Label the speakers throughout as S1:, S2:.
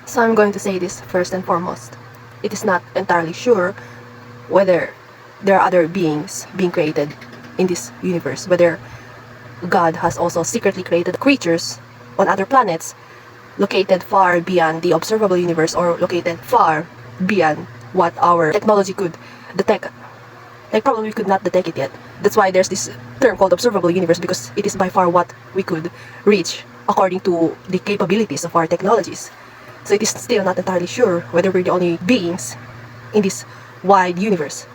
S1: So I'm going to say this first and foremost. It is not entirely sure whether there are other beings being created in this universe, whether God has also secretly created creatures on other planets located far beyond the observable universe, or located far beyond what our technology could detect. Like, probably we could not detect it yet. That's why there's this term called observable universe, because it is by far what we could reach according to the capabilities of our technologies. So it is still not entirely sure whether we're the only beings in this wide universe.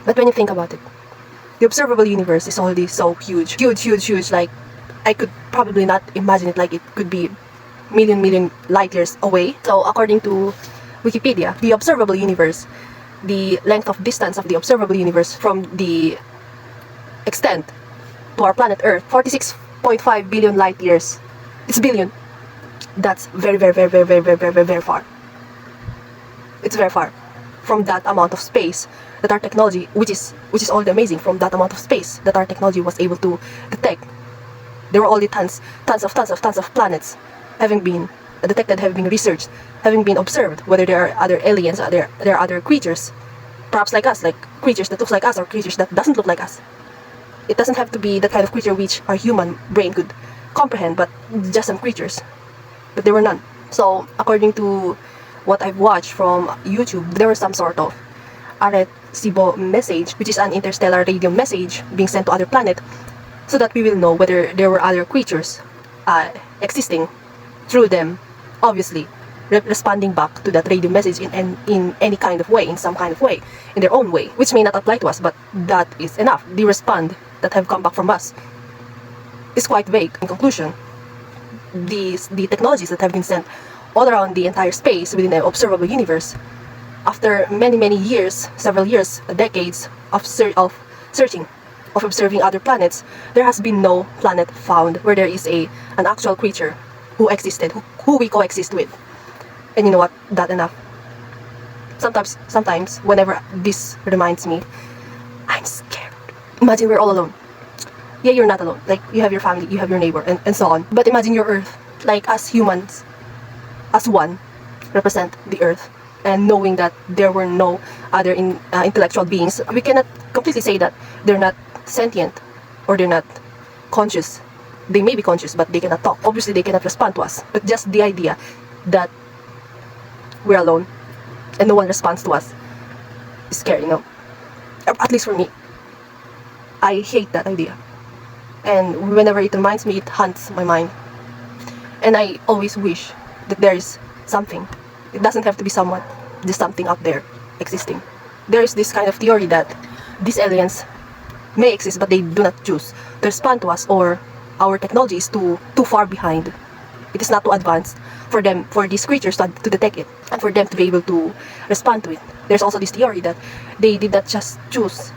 S1: But when you think about it, the observable universe is already so huge. Huge. Like, I could probably not imagine it. Like, it could be million light years away. So according to Wikipedia, the observable universe, the length of distance of the observable universe from the extent to our planet Earth, 46.5 billion light years. It's billion. That's very far. It's very far from that amount of space that our technology, which is all the amazing, from that amount of space that our technology was able to detect. There were already tons of planets having been detected, having been researched, having been observed, whether there are other aliens, there are other creatures, perhaps like us, like creatures that look like us or creatures that doesn't look like us. It doesn't have to be that kind of creature which our human brain could comprehend, but just some creatures. But there were none. So according to what I've watched from YouTube, there was some sort of Arecibo message, which is an interstellar radio message being sent to other planet, so that we will know whether there were other creatures existing through them, obviously responding back to that radio message in any kind of way, in some kind of way, in their own way, which may not apply to us, but that is enough. The respond that have come back from us is quite vague. In conclusion, the technologies that have been sent all around the entire space within the observable universe, after many years, several years, decades of searching, of observing other planets, there has been no planet found where there is an actual creature who existed, who we coexist with. And you know what? That enough. Sometimes, whenever this reminds me, I'm scared. Imagine we're all alone. Yeah, you're not alone. Like, you have your family, you have your neighbor, and so on. But imagine your Earth, like us humans, as one, represent the Earth. And knowing that there were no other intellectual beings, we cannot completely say that they're not sentient or they're not conscious. They may be conscious, but they cannot talk. Obviously, they cannot respond to us. But just the idea that we're alone and no one responds to us is scary, you know? At least for me. I hate that idea. And whenever it reminds me, it haunts my mind. And I always wish that there is something. It doesn't have to be someone. There's something out there existing. There is this kind of theory that these aliens may exist, but they do not choose to respond to us, or our technology is too far behind. It is not too advanced for them, for these creatures to detect it, and for them to be able to respond to it. There's also this theory that they did not just choose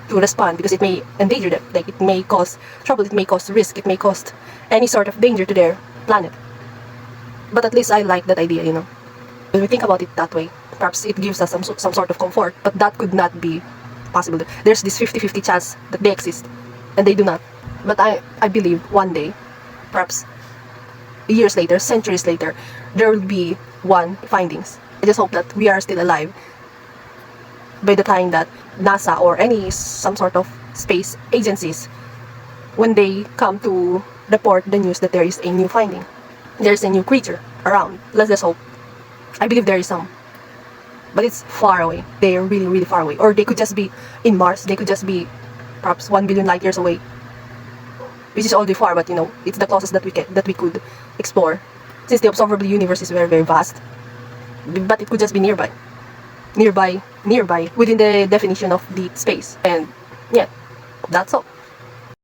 S1: to respond because it may endanger them. Like, it may cause trouble, it may cause risk, it may cause any sort of danger to their planet. But at least I like that idea, you know. When we think about it that way, perhaps it gives us some sort of comfort, but that could not be possible. There's this 50-50 chance that they exist, and they do not. But I believe one day, perhaps years later, centuries later, there will be one findings. I just hope that we are still alive by the time that NASA or some sort of space agencies, when they come to report the news that there is a new finding, there's a new creature around. Let's just hope. I believe there is some, but it's far away. They are really far away. Or they could just be in Mars. They could just be perhaps 1 billion light years away, which is already far, but you know, it's the closest that we could explore, since the observable universe is very vast. But it could just be nearby within the definition of the space. And yeah, that's all.